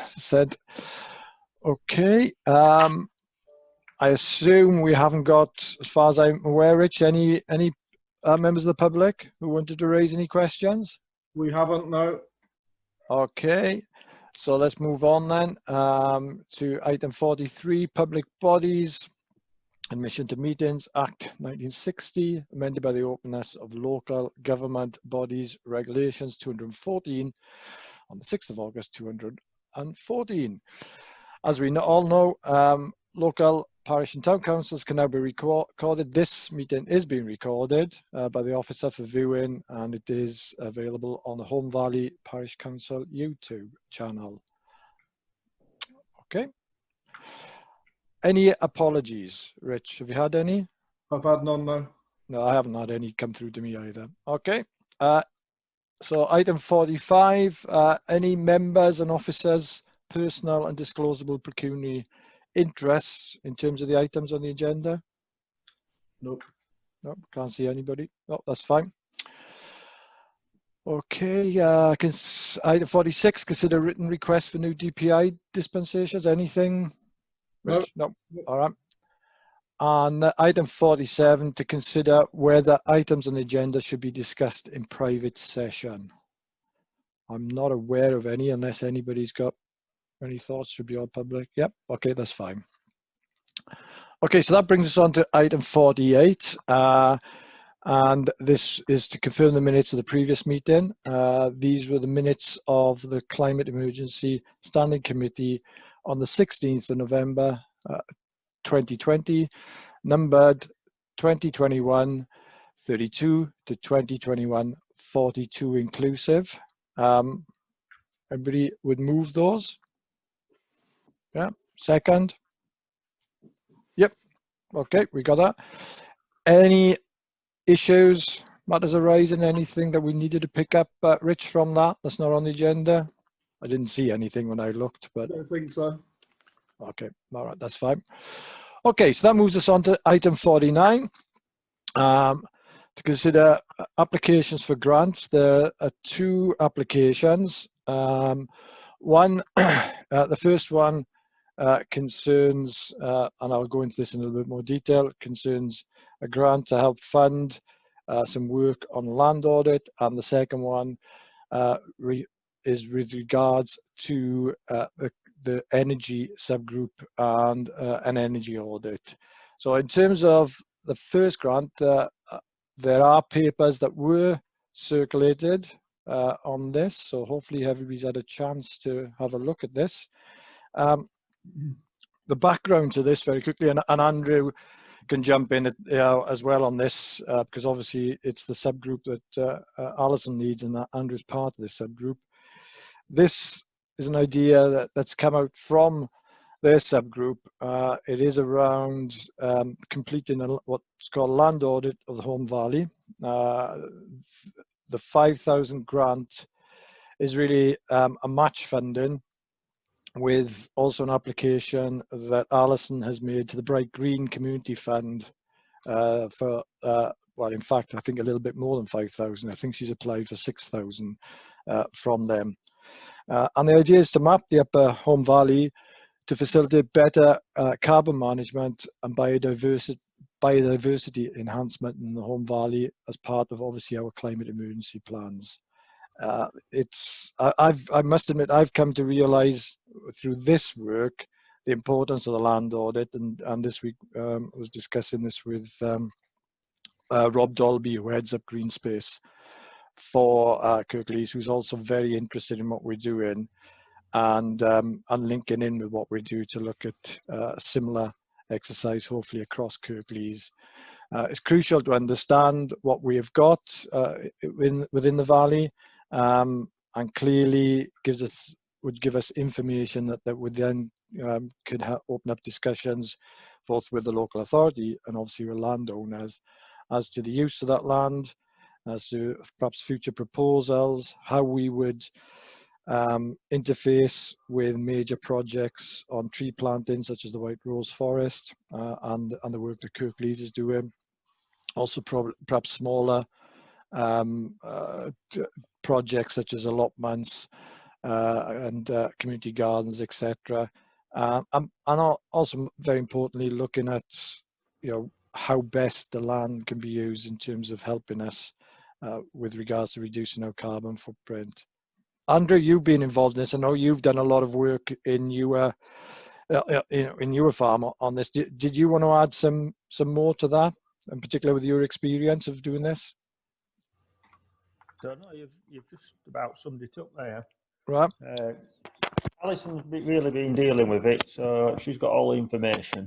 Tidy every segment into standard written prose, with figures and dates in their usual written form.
said. Okay. I assume we haven't got, as far as I'm aware, Rich, any members of the public who wanted to raise any questions? We haven't, no. Okay, so let's move on then to item 43, Public Bodies, Admission to Meetings, Act 1960, amended by the Openness of Local Government Bodies Regulations 214 on the 6th of August 214. As we all know, local parish and town councils can now be recorded. This meeting is being recorded by the officer for viewing, and it is available on the Holme Valley Parish Council YouTube channel. Okay. Any apologies, Rich? Have you had any? I've had none, no. No, I haven't had any come through to me either. Okay. So item 45, any members and officers' personal and disclosable pecuniary interests in terms of the items on the agenda? Nope. Nope, can't see anybody. No, that's fine. Okay, item 46, consider written request for new DPI dispensations. Anything? Rich? Nope. No. All right. And item 47, to consider whether items on the agenda should be discussed in private session. I'm not aware of any, unless anybody's got any thoughts. Should be all public. Yep. Okay, that's fine. Okay, so that brings us on to item 48. And this is to confirm the minutes of the previous meeting. These were the minutes of the Climate Emergency Standing Committee on the 16th of November 2020, numbered 2021-32 to 2021-42 inclusive. Everybody would move those? Yeah, second? Yep, okay, we got that. Any issues, matters arising, anything that we needed to pick up, Rich, from that's not on the agenda? I didn't see anything when I looked, but... I don't think so. Okay, all right, that's fine. Okay, so that moves us on to item 49. To consider applications for grants. There are two applications. One, the first one concerns, and I'll go into this in a little bit more detail, concerns a grant to help fund some work on land audit, and the second one is with regards to the energy subgroup and an energy audit. So in terms of the first grant, there are papers that were circulated on this, so hopefully everybody's had a chance to have a look at this. The background to this very quickly, and Andrew can jump in as well on this, because obviously it's the subgroup that Alison leads, and that Andrew's part of this subgroup. This is an idea that's come out from their subgroup. It is around completing what's called a land audit of the Holme Valley. The 5,000 grant is really a match funding, with also an application that Alison has made to the Bright Green Community Fund for, well, in fact, I think a little bit more than 5,000. I think she's applied for 6,000 from them. And the idea is to map the upper Holme Valley to facilitate better carbon management and biodiversity enhancement in the Holme Valley as part of obviously our climate emergency plans. I must admit, I've come to realize through this work the importance of the land audit, and this week I was discussing this with Rob Dolby, who heads up Green Space for Kirklees, who's also very interested in what we're doing, and linking in with what we do to look at a similar exercise, hopefully across Kirklees. It's crucial to understand what we have got within the valley, and clearly would give us information that would then could open up discussions both with the local authority and obviously with landowners as to the use of that land, as to perhaps future proposals, how we would interface with major projects on tree planting, such as the White Rose Forest, and the work that Kirklees is doing. Also perhaps smaller projects such as allotments and community gardens, etc. And also very importantly, looking at, you know, how best the land can be used in terms of helping us with regards to reducing our carbon footprint. Andrew, you've been involved in this. I know you've done a lot of work in your farm on this. Did you want to add some more to that, in particular with your experience of doing this? So no, you've just about summed it up there. Right. Alison's really been dealing with it, so she's got all the information.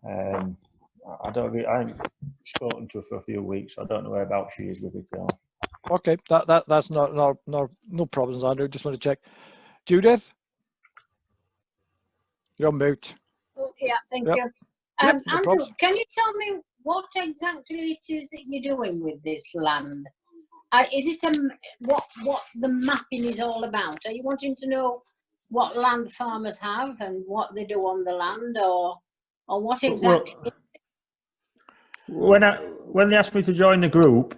I haven't spoken to her for a few weeks, so I don't know whereabouts she is with it all. Okay, that's no problems, Andrew. Just want to check. Judith, you're on mute. Oh, yeah, thank Yep. you. Yep, no Andrew, problems. can you tell me what exactly it is that you're doing with this land? Is it what the mapping is all about? Are you wanting to know what land farmers have and what they do on the land, or what exactly? Well, when they asked me to join the group,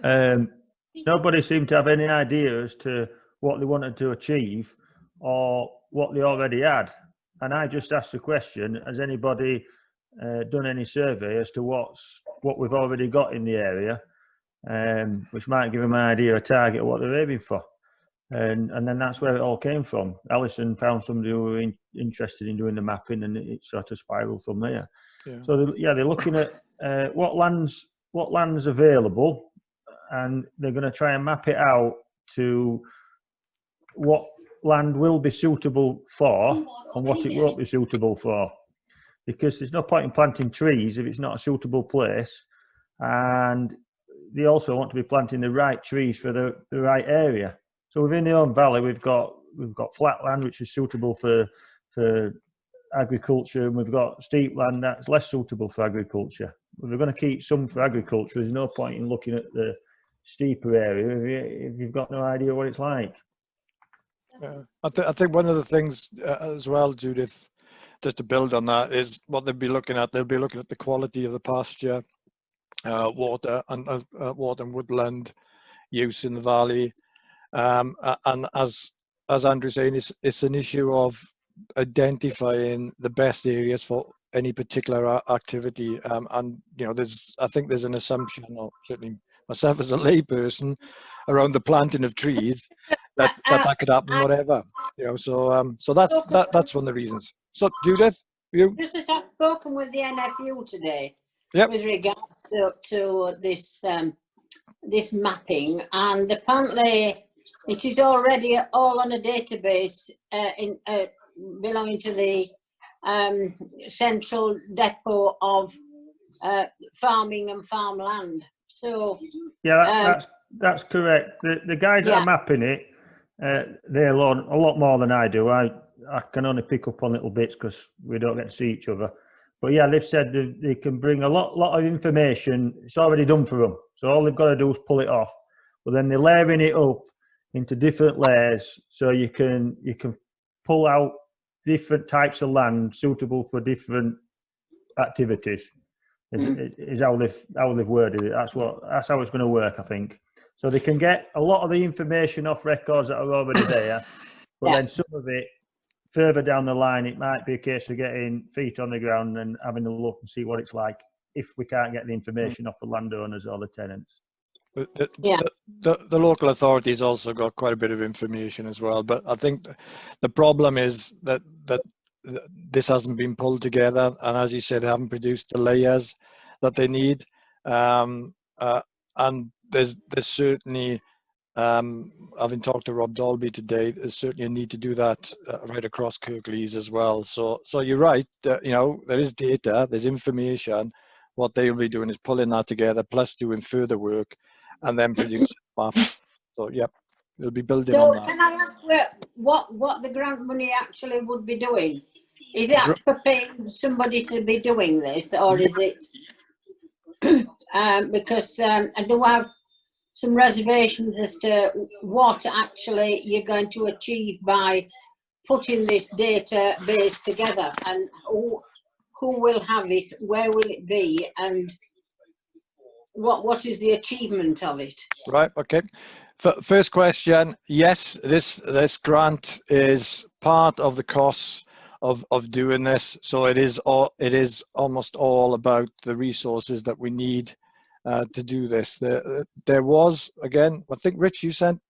nobody seemed to have any idea as to what they wanted to achieve or what they already had. And I just asked the question: has anybody done any survey as to what we've already got in the area, which might give them an idea, a target of what they're aiming for? And then that's where it all came from. Alison found somebody who were interested in doing the mapping, and it sort of spiraled from there. Yeah. So they're looking at what land's available, and they're going to try and map it out to what land will be suitable for and what it won't be suitable for. Because there's no point in planting trees if it's not a suitable place, and they also want to be planting the right trees for the right area. So within the Orme Valley, we've got flat land which is suitable for agriculture, and we've got steep land that's less suitable for agriculture. If we're going to keep some for agriculture, there's no point in looking at the steeper area if you've got no idea what it's like. I think one of the things as well, Judith, just to build on that, is what they'll be looking at. They'll be looking at the quality of the pasture, water and woodland use in the valley. And as Andrew's saying, it's an issue of identifying the best areas for any particular activity. And you know, I think there's an assumption, or certainly myself as a layperson, around the planting of trees that could happen whatever. You know, so that's one of the reasons. So Judith, you Just as I've spoken with the NFU today, Yep. with regards to this this mapping, and apparently it is already all on a database belonging to the central depot of farming and farmland. So yeah, that's correct. The guys that are mapping it, they learn a lot more than I do. I can only pick up on little bits because we don't get to see each other. But yeah, they've said they can bring a lot of information. It's already done for them. So all they've got to do is pull it off. But then they're layering it up into different layers, so you can pull out different types of land suitable for different activities. Is how they've worded it. That's how it's going to work, I think. So they can get a lot of the information off records that are already there, but then some of it further down the line, it might be a case of getting feet on the ground and having a look and see what it's like if we can't get the information off the landowners or the tenants. The local authorities also got quite a bit of information as well, but I think the problem is that this hasn't been pulled together, and as you said, they haven't produced the layers that they need. And there's certainly, having talked to Rob Dolby today, there's certainly a need to do that right across Kirklees as well. So you're right. You know, there is data, there's information. What they will be doing is pulling that together, plus doing further work, and then produce maps. So yep, they'll be building on that. So can I ask what the grant money actually would be doing? Is it for paying somebody to be doing this, or is it because I do have some reservations as to what actually you're going to achieve by putting this database together, and who will have it, where will it be, and what is the achievement of it? Right, okay. First question, yes, this grant is part of the costs of doing this. So it is almost all about the resources that we need to do this. There was, again, I think Rich, you sent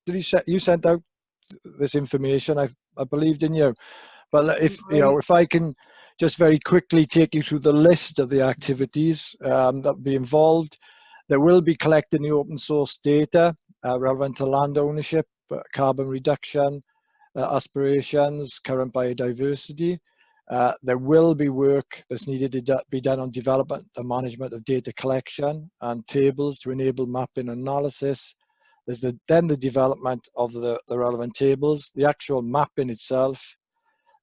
out this information, I believe, didn't you? But if I can just very quickly take you through the list of the activities that will be involved. There will be collecting the open source data relevant to land ownership, carbon reduction, aspirations, current biodiversity. There will be work that's needed to be done on development and management of data collection and tables to enable mapping and analysis. There's then the development of the relevant tables, the actual mapping itself.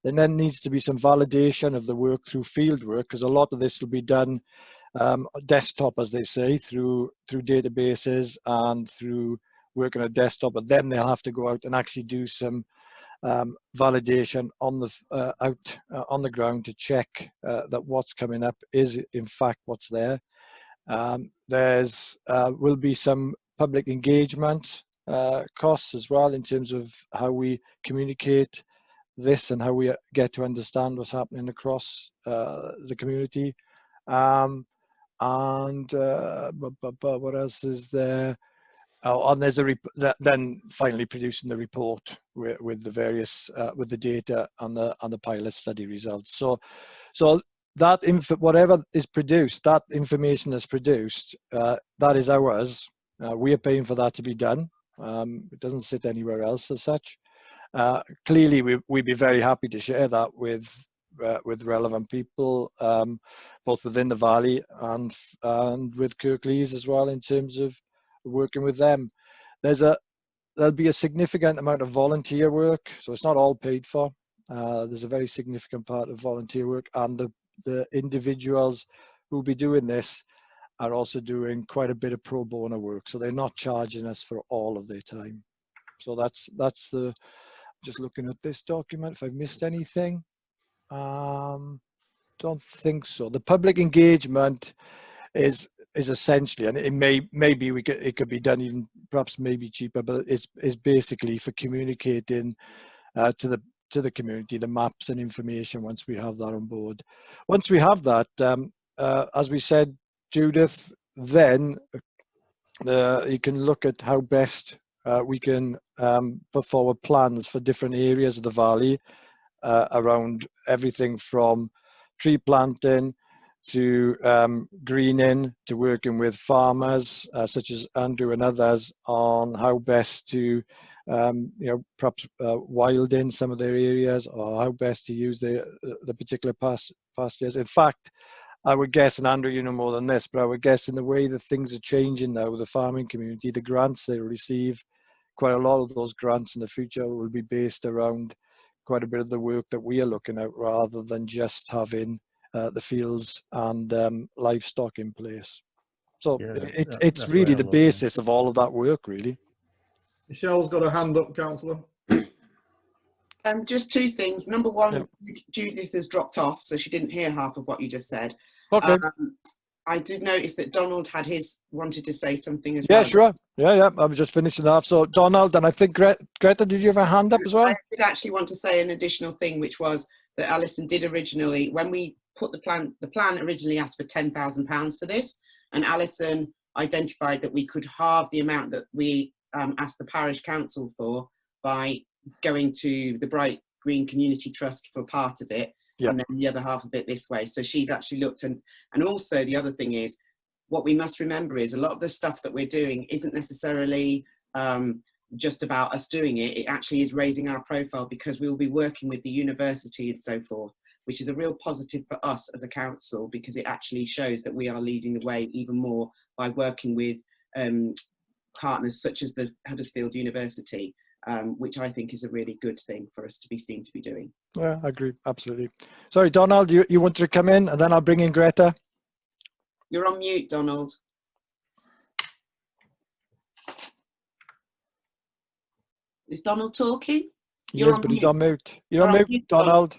Then needs to be some validation of the work through field work, because a lot of this will be done desktop, as they say, through databases and through work on a desktop, but then they'll have to go out and actually do some validation on the ground to check that what's coming up is in fact what's there. There's will be some public engagement costs as well in terms of how we communicate this and how we get to understand what's happening across the community. And what else is there? Oh, and there's then finally producing the report with the various with the data and the pilot study results. So that whatever is produced, that information that's produced, that is ours. We are paying for that to be done. It doesn't sit anywhere else as such. Clearly, we'd be very happy to share that with relevant people, both within the Valley and with Kirklees as well, in terms of working with them. There'll be a significant amount of volunteer work, so it's not all paid for. There's a very significant part of volunteer work, and the individuals who'll be doing this are also doing quite a bit of pro bono work, so they're not charging us for all of their time. So that's the, just looking at this document, if I've missed anything. Don't think so. The public engagement is essentially, and it could be done even perhaps maybe cheaper, but it's basically for communicating to the community the maps and information once we have that on board. Once we have that, as we said, Judith, then you can look at how best we can put forward plans for different areas of the Valley around everything from tree planting to greening, to working with farmers such as Andrew and others on how best to perhaps wild in some of their areas, or how best to use the particular pastures. In fact, I would guess, and Andrew, you know more than this, but I would guess in the way that things are changing now with the farming community, the grants they receive, quite a lot of those grants in the future will be based around quite a bit of the work that we are looking at, rather than just having the fields and livestock in place. So yeah, it's really the basis of all of that work, really. Michelle's got a hand up, councillor. Just two things. Number one, Judith has dropped off, so she didn't hear half of what you just said. Okay. I did notice that Donald had wanted to say something as well. Yeah, sure. Yeah. I was just finishing off. So Donald, and I think Greta, did you have a hand up as well? I did actually want to say an additional thing, which was that Alison did originally, when we put the plan originally asked for £10,000 for this, and Alison identified that we could halve the amount that we asked the parish council for by going to the Bright Green Community Trust for part of it, and then the other half of it this way. So she's actually looked, and also the other thing is, what we must remember is a lot of the stuff that we're doing isn't necessarily just about us doing it. It actually is raising our profile, because we will be working with the university and so forth, which is a real positive for us as a council, because it actually shows that we are leading the way even more by working with partners such as the Huddersfield University, which I think is a really good thing for us to be seen to be doing. Yeah, I agree, absolutely. Sorry, Donald, you want to come in, and then I'll bring in Greta. You're on mute, Donald. Is Donald talking? Yes, but he's on mute. You're on mute, Donald.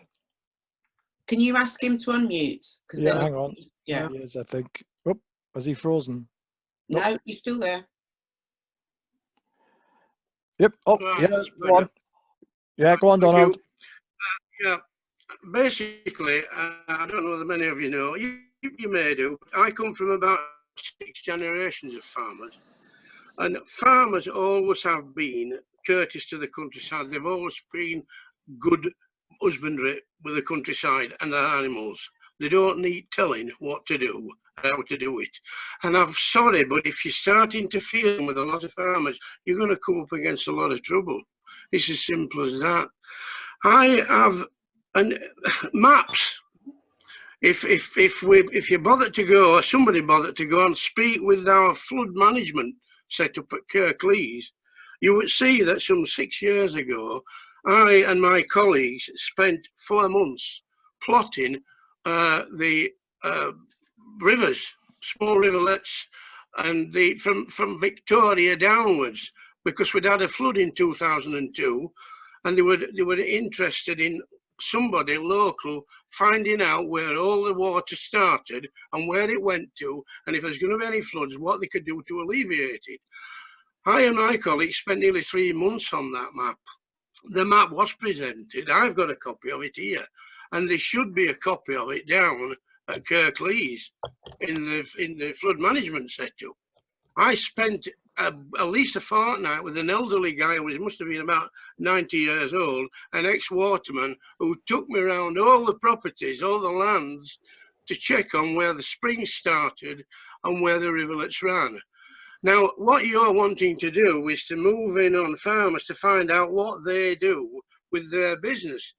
Can you ask him to unmute? Yeah, hang on. Yeah. Yes, I think. Oh, has he frozen? No, he's still there. Yep. Oh, Right, yeah. that's Go on. better. Yeah, go on, Thank Donald. you. Yeah, basically, I don't know whether many of you know, you may do, but I come from about 6 generations of farmers. And farmers always have been courteous to the countryside. They've always been good husbandry with the countryside and their animals. They don't need telling what to do, how to do it. And I'm sorry, but if you start interfering with a lot of farmers, you're going to come up against a lot of trouble. It's as simple as that. I have maps. If you bother to go, or somebody bothered to go and speak with our flood management set up at Kirklees, you would see that some 6 years ago, I and my colleagues spent 4 months plotting the rivers, small rivulets, and from Victoria downwards, because we'd had a flood in 2002, and they were interested in somebody local finding out where all the water started and where it went to, and if there's going to be any floods, what they could do to alleviate it. I and my colleagues spent nearly 3 months on that map. The map was presented. I've got a copy of it here, and there should be a copy of it down at Kirklees in the flood management setup. I spent at least a fortnight with an elderly guy who must have been about 90 years old, an ex-waterman, who took me around all the properties, all the lands, to check on where the springs started and where the rivulets ran. Now, what you're wanting to do is to move in on farmers to find out what they do with their business.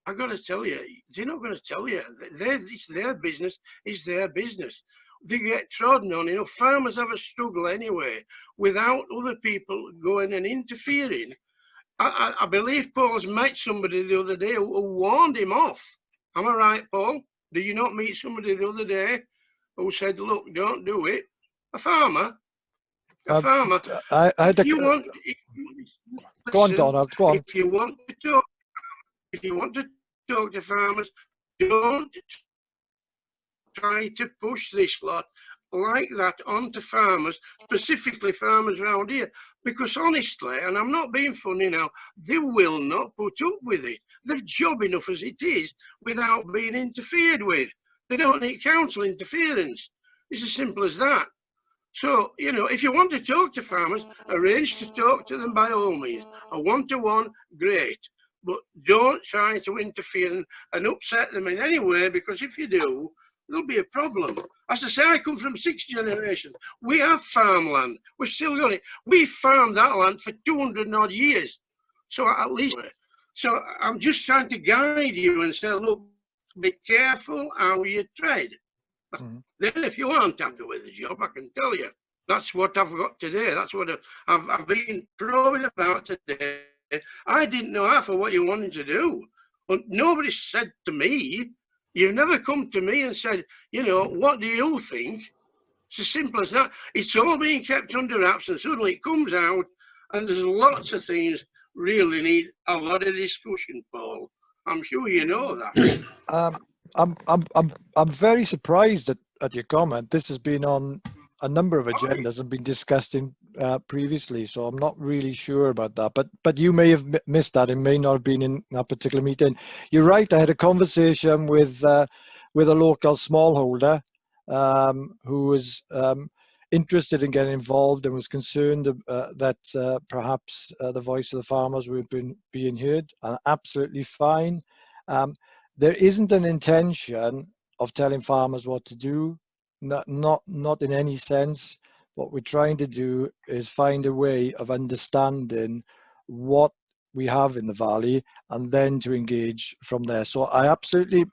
I've got to tell you, they're not going to tell you. It's their business, it's their business. They get trodden on. You know, farmers have a struggle anyway without other people going and interfering. I believe Paul's met somebody the other day who warned him off. Am I right, Paul? Did you not meet somebody the other day who said, look, don't do it? A farmer? A farmer. I had If you want, go on, listen, Donald. Go on. if you want to talk to farmers, don't try to push this lot like that onto farmers, specifically farmers around here, because honestly, and I'm not being funny now, they will not put up with it. They've job enough as it is without being interfered with. They don't need council interference. It's as simple as that. So, you know, if you want to talk to farmers, arrange to talk to them by all means. A one-to-one, great. But don't try to interfere and upset them in any way, because if you do, there'll be a problem. As I say, I come from 6 generations. We have farmland. We've still got it. We farmed that land for 200 odd years. So at least, so I'm just trying to guide you and say, look, be careful how you tread. Then if you aren't happy with the job, I can tell you, that's what I've got today. That's what I've been probing about today. I didn't know half of what you wanted to do. But nobody said to me, you've never come to me and said, you know, what do you think? It's as simple as that. It's all being kept under wraps, and suddenly it comes out, and there's lots of things really need a lot of discussion, Paul. I'm sure you know that. I'm very surprised at your comment. This has been on a number of agendas and been discussed in previously, so I'm not really sure about that. But you may have missed that. It may not have been in that particular meeting. You're right. I had a conversation with a local smallholder who was interested in getting involved and was concerned that perhaps the voice of the farmers were being heard. Absolutely fine. There isn't an intention of telling farmers what to do, not in any sense. What we're trying to do is find a way of understanding what we have in the valley and then to engage from there. So I absolutely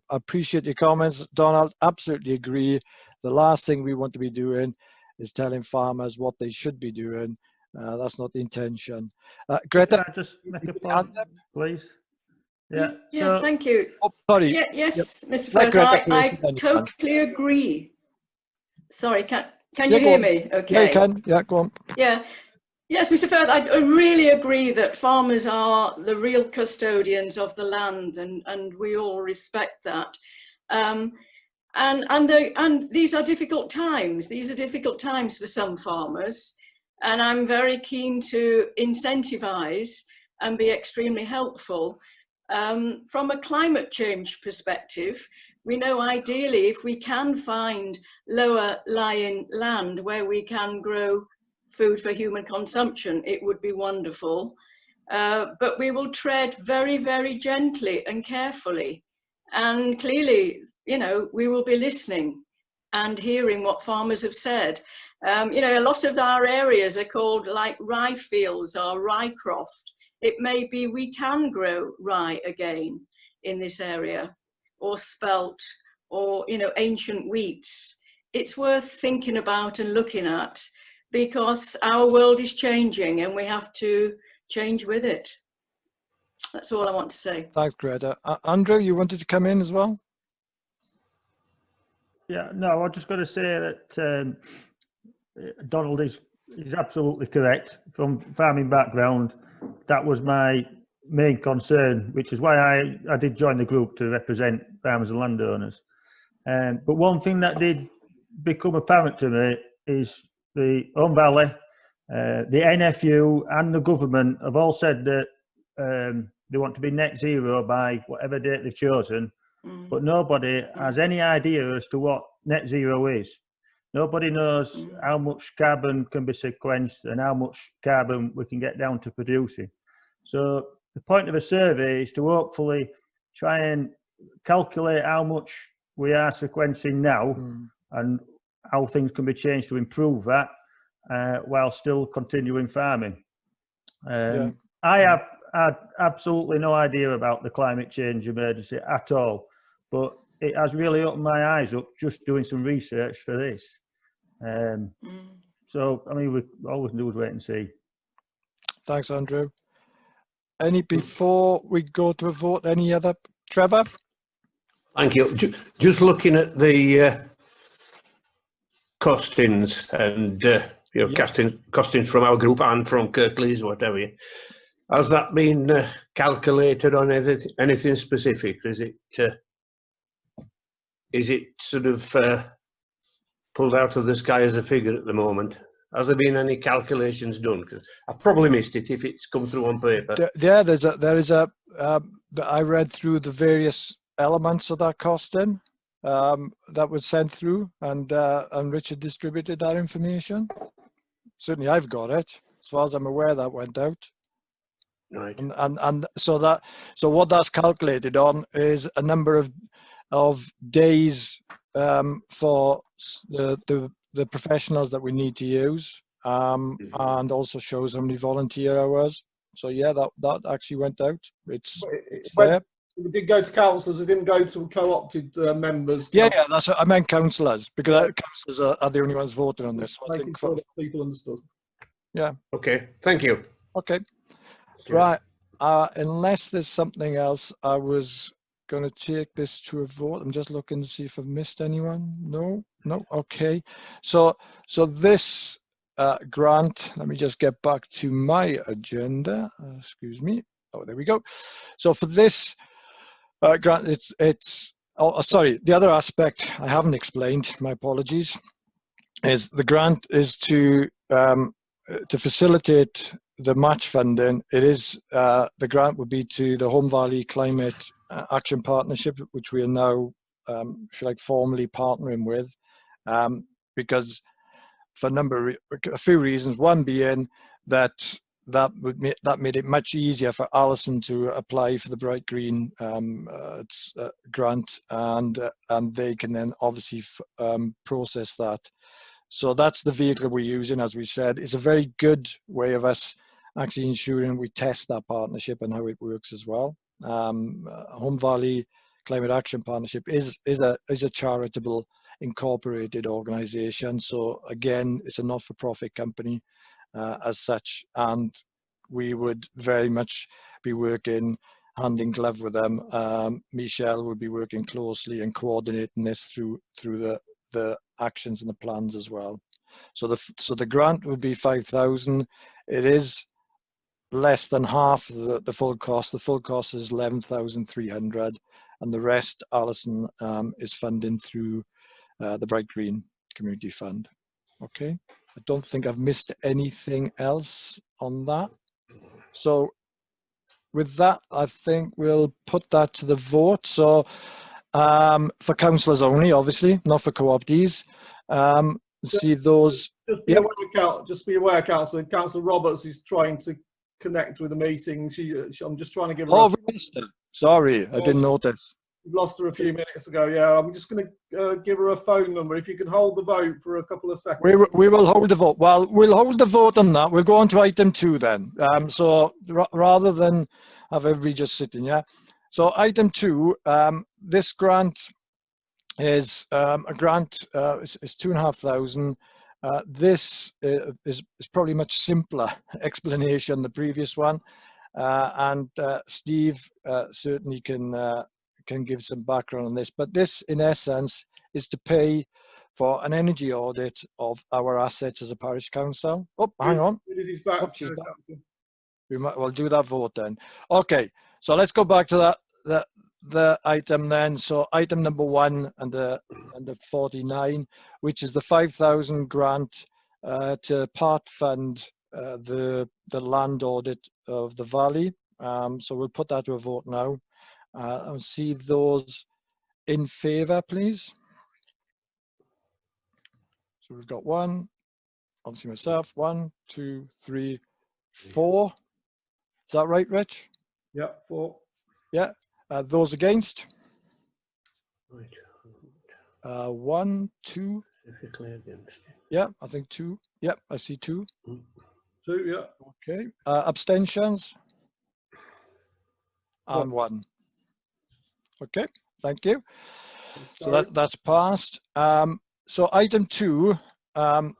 appreciate your comments, Donald. Absolutely agree. The last thing we want to be doing is telling farmers what they should be doing. That's not the intention. Greta, Can I just make a point, please? Yeah. Yes, thank you. Oh, sorry. Yes, Yep. Mr. Firth, I totally agree. Sorry, can you hear me? Okay. Yeah, you can. Yeah, go on. Yeah. Yes, Mr. Firth, I really agree that farmers are the real custodians of the land, and we all respect that. And these are difficult times. These are difficult times for some farmers. and I'm very keen to incentivise and be extremely helpful. From a climate change perspective, we know ideally if we can find lower lying land where we can grow food for human consumption, it would be wonderful. But we will tread very, very gently and carefully. And clearly, you know, we will be listening and hearing what farmers have said. You know, a lot of our areas are called like rye fields or rye croft. It may be we can grow rye again in this area, or spelt, or, you know, ancient wheats. It's worth thinking about and looking at, because our world is changing and we have to change with it. That's all I want to say. Thanks, Greta. Andrew, you wanted to come in as well? Yeah, no, I was just going to say that Donald is absolutely correct. From farming background, that was my main concern, which is why I did join the group to represent farmers and landowners. But one thing that did become apparent to me is the Home Valley, the NFU and the government have all said that they want to be net zero by whatever date they've chosen, but nobody has any idea as to what net zero is. Nobody knows how much carbon can be sequenced and how much carbon we can get down to producing. So the point of a survey is to hopefully try and calculate how much we are sequencing now and how things can be changed to improve that while still continuing farming. I have had absolutely no idea about the climate change emergency at all, but it has really opened my eyes up just doing some research for this. So, I mean, all we can do is wait and see. Thanks, Andrew. Before we go to a vote, any other? Trevor? Thank you. Just looking at the costings and you know, costings from our group and from Kirklees, whatever. Has that been calculated on anything specific? Is it sort of pulled out of the sky as a figure at the moment? Has there been any calculations done? Because I probably missed it if it's come through on paper. Yeah, there is a. I read through the various elements of that costing that was sent through, and Richard distributed that information. Certainly, I've got it. As far as I'm aware, that went out. Right. And so what that's calculated on is a number of days for the professionals that we need to use, and also shows how many volunteer hours. So yeah, that actually went out. It's there. It did go to councillors. It didn't go to co-opted members. Yeah, that's what I meant, councillors, because councillors are the only ones voting on this. So I think sure people understood. Yeah. Okay. Thank you. Okay. Right. Unless there's something else, I was going to take this to a vote. I'm just looking to see if I've missed anyone. No. Okay. So this grant, let me just get back to my agenda. Excuse me. Oh, there we go. So for this grant, it's sorry, the other aspect I haven't explained, my apologies, is the grant is to facilitate the match funding. It is the grant would be to the Home Valley Climate Action Partnership, which we are now, if you like, formally partnering with, because for a few reasons. One being that made it much easier for Alison to apply for the Bright Green grant, and they can then obviously process that. So that's the vehicle we're using. As we said, it's a very good way of us actually ensuring we test that partnership and how it works as well. Home Valley Climate Action Partnership is a charitable incorporated organization. So again, it's a not-for-profit company as such, and we would very much be working hand in glove with them. Michelle would be working closely and coordinating this through the actions and the plans as well. So the grant would be 5,000. It is less than half the full cost. The full cost is 11,300, and the rest Alison is funding through the Bright Green Community Fund. Okay. I don't think I've missed anything else on that. So with that, I think we'll put that to the vote. So for councillors only, obviously, not for co-optees. See those. Just be aware, Councillor. Councillor Roberts is trying to connect with the meeting. I'm just trying to give her. Oh, sorry, I didn't notice. We've lost her a few minutes ago. Yeah, I'm just going to give her a phone number. If you can hold the vote for a couple of seconds. We will hold the vote. Well, we'll hold the vote on that. We'll go on to item 2 then. So rather than have everybody just sitting, yeah. So item 2, this grant is a grant. It's 2,500. This is probably much simpler explanation than the previous one, and Steve certainly can give some background on this. But this, in essence, is to pay for an energy audit of our assets as a parish council. Oh, hang on. Oh, she's back. We might well do that vote then. Okay, so let's go back to the item then. So item number 1 under 49, which is the 5,000 grant to part fund the land audit of the valley. So we'll put that to a vote now. And see those in favour, please. So we've got 1, obviously myself, 1, 2, 3, 4. Is that right, Rich? Yeah, 4. Yeah. Those against? 1, 2. Yeah, I think 2. Yeah, I see 2. 2, yeah. Okay. Abstentions? And 1. Okay, thank you. So that's passed. So item 2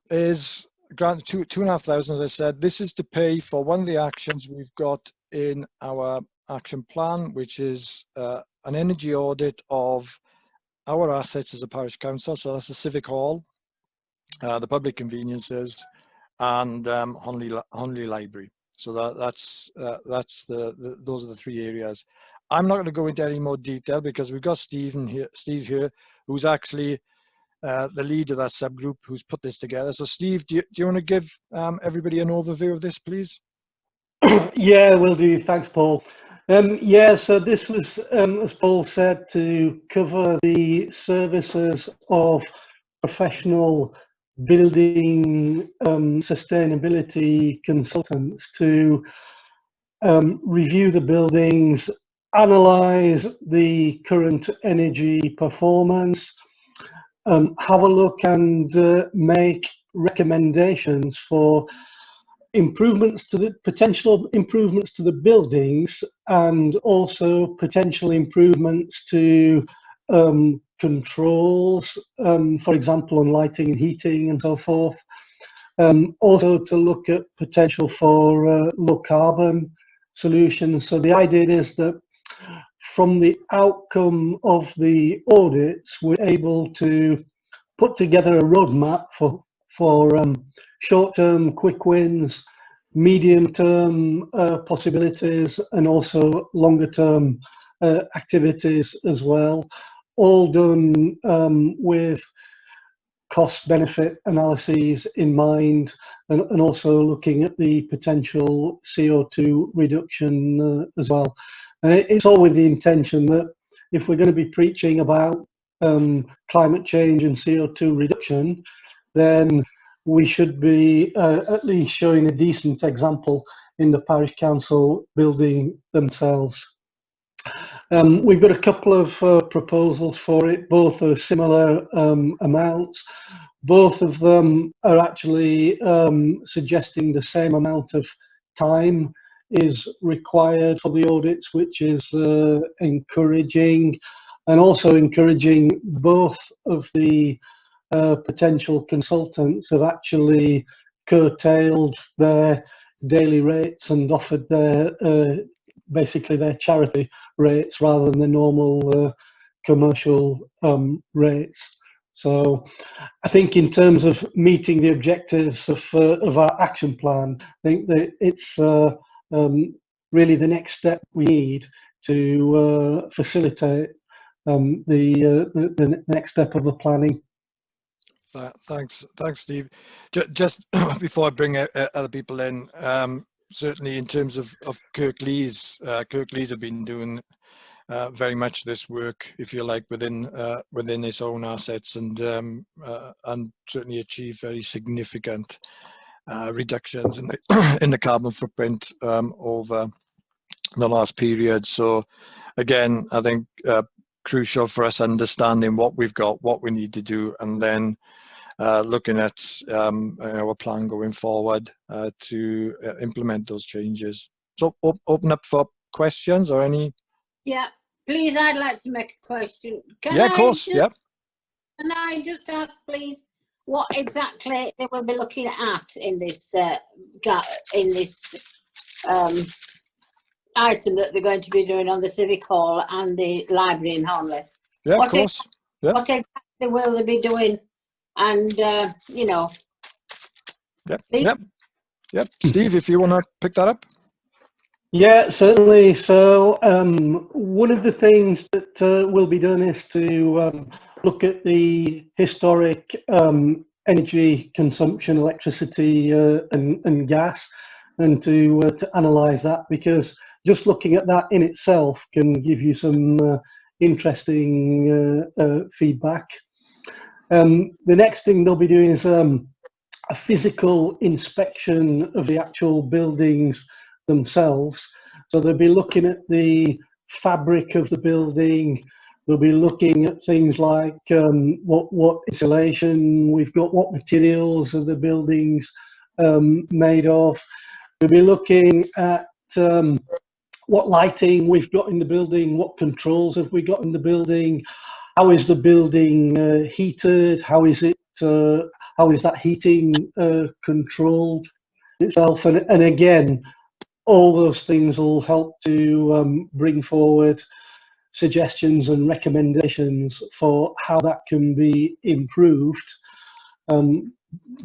is grant 2,500, as I said. This is to pay for one of the actions we've got in our action plan, which is an energy audit of our assets as a parish council. So that's the Civic Hall, the public conveniences, and Honley Library. So those are the 3 areas. I'm not going to go into any more detail because we've got Steve here, who's actually the lead of that subgroup who's put this together. So Steve, do you want to give everybody an overview of this, please? Yeah, will do. Thanks, Paul. Yeah, so this was, as Paul said, to cover the services of professional building sustainability consultants to review the buildings, analyze the current energy performance, have a look and make recommendations for improvements to the potential improvements to the buildings, and also potential improvements to controls, for example, on lighting and heating and so forth. Also to look at potential for low carbon solutions. So the idea is that from the outcome of the audits, we're able to put together a roadmap for short-term quick wins, medium-term possibilities, and also longer-term activities as well, all done with cost-benefit analyses in mind, and also looking at the potential CO2 reduction as well. And it's all with the intention that if we're going to be preaching about climate change and CO2 reduction, then we should be at least showing a decent example in the parish council building themselves. We've got a couple of proposals for it. Both are similar amounts. Both of them are actually suggesting the same amount of time is required for the audits, which is encouraging, and also encouraging both of the potential consultants have actually curtailed their daily rates and offered their basically their charity rates rather than the normal commercial rates. So I think in terms of meeting the objectives of our action plan, I think that it's really the next step we need to facilitate the next step of the planning. Thanks, Steve. Just before I bring other people in, certainly in terms of Kirklees, Kirklees have been doing very much this work, if you like, within its own assets, and certainly achieve very significant reductions in the in the carbon footprint over the last period. So again, I think crucial for us understanding what we've got, what we need to do, and then looking at our plan going forward to implement those changes. So open up for questions or any. Yeah, please, I'd like to make a question. Yeah, of course. Yep. Can I just ask, please, what exactly they will be looking at in this item that they're going to be doing on the Civic Hall and the library in Hornley? Yeah, of course. Yep. What exactly will they be doing? And you know. Yep. Steve, if you want to pick that up. Yeah, certainly. So one of the things that will be done is to look at the historic energy consumption, electricity and gas, and to analyse that, because just looking at that in itself can give you some interesting feedback. The next thing they'll be doing is a physical inspection of the actual buildings themselves. So they'll be looking at the fabric of the building. They'll be looking at things like what insulation we've got, what materials are the buildings made of. They'll be looking at what lighting we've got in the building, what controls have we got in the building, how is the building heated, how is that heating controlled itself, and again, all those things will help to bring forward suggestions and recommendations for how that can be improved,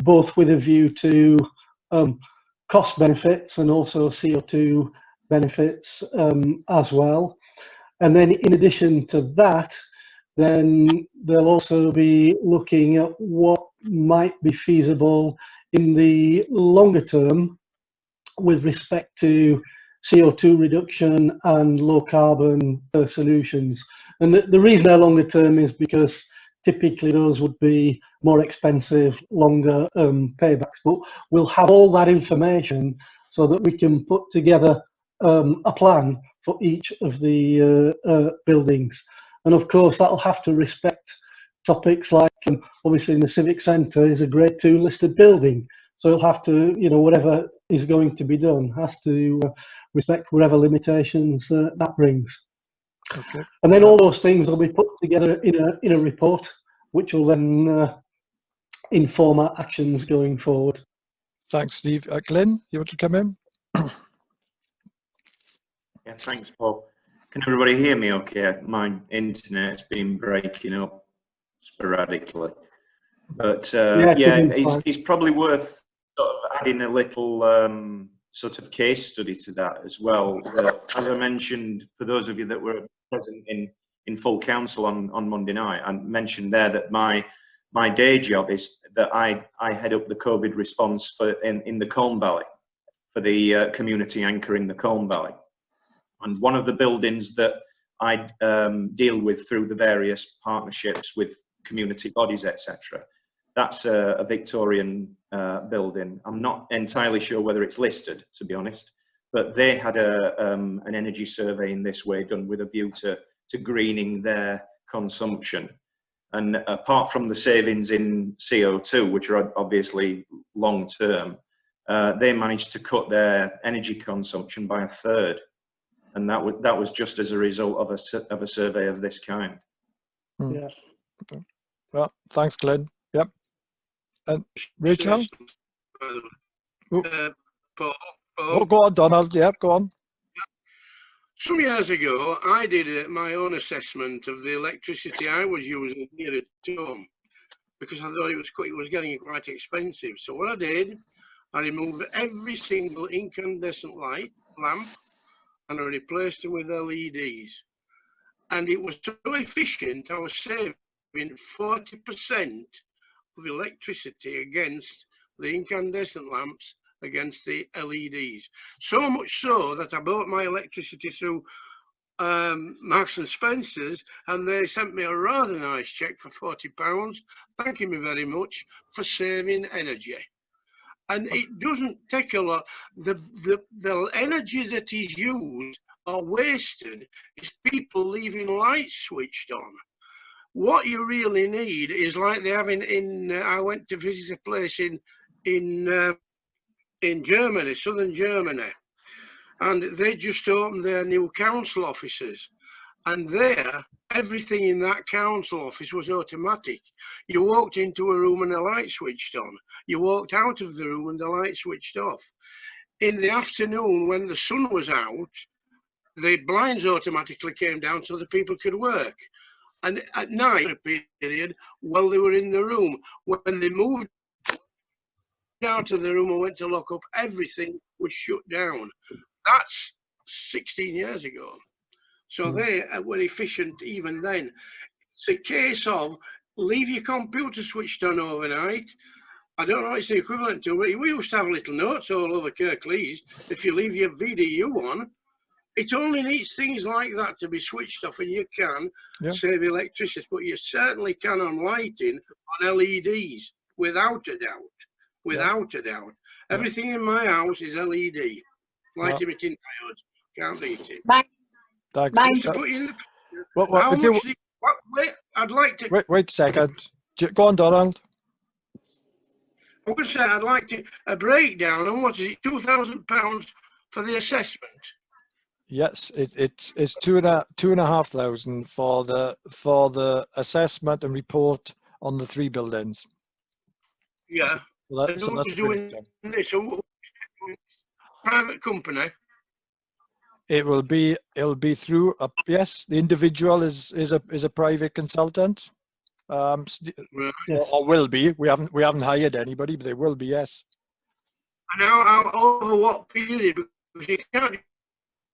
both with a view to cost benefits and also CO2 benefits as well. And then in addition to that, then they'll also be looking at what might be feasible in the longer term with respect to CO2 reduction and low carbon solutions. And the reason they're longer term is because typically those would be more expensive, longer paybacks. But we'll have all that information so that we can put together a plan for each of the buildings. And of course, that'll have to respect topics like, obviously in the Civic Centre is a Grade 2 listed building. So it'll have to, whatever is going to be done has to respect whatever limitations that brings. Okay. And then all those things will be put together in a report, which will then inform our actions going forward. Thanks, Steve. Glenn, you want to come in? Yeah, thanks, Paul. Can everybody hear me okay? My internet's been breaking up sporadically. But yeah, it's probably worth sort of adding a little sort of case study to that as well. As I mentioned, for those of you that were present in full council on Monday night, I mentioned there that my day job is that I head up the COVID response in the Colne Valley for the community anchor in the Colne Valley. And one of the buildings that I deal with through the various partnerships with community bodies, etc., that's a Victorian building. I'm not entirely sure whether it's listed, to be honest, but they had an energy survey in this way done with a view to greening their consumption. And apart from the savings in CO2, which are obviously long term, they managed to cut their energy consumption by 1/3. And that was just as a result of a survey of this kind. Yeah. Well, thanks, Glenn. Yep. And Rachel? Paul. Go on, Donald. Yep, go on. Some years ago, I did my own assessment of the electricity I was using here at home because I thought it was getting quite expensive. So what I did, I removed every single incandescent lamp, and I replaced them with LEDs. And it was so efficient, I was saving 40% of electricity against the incandescent lamps against the LEDs. So much so that I bought my electricity through Marks and Spencer's, and they sent me a rather nice check for £40, thanking me very much for saving energy. And it doesn't take a lot. The energy that is used or wasted is people leaving lights switched on. What you really need is like they have in I went to visit a place in Germany, southern Germany, and they just opened their new council offices, and there everything in that council office was automatic. You walked into a room and the light switched on. You walked out of the room and the light switched off. In the afternoon, when the sun was out, the blinds automatically came down so the people could work. And at night, a period, while they were in the room, when they moved out of the room and went to lock up, everything was shut down. That's 16 years ago. So they were efficient even then. It's a case of leave your computer switched on overnight. I don't know what it's the equivalent to, but we used to have little notes all over Kirklees. If you leave your VDU on, it only needs things like that to be switched off, and you can save electricity, but you certainly can on lighting on LEDs, without a doubt. Without a doubt. Everything in my house is LED. Light emitting diodes. Can't beat it. Thanks. I'd like to... Wait a second. Go on, Donald. I would say I'd like to a breakdown on what is it, £2,000 for the assessment. Yes, it's £2,500 for the assessment and report on the 3 buildings. Yeah. So that's doing this, a private company. It'll be through the individual is a private consultant. Yes. Or will be. We haven't hired anybody, but they will be, yes. And how over what period? Because you can't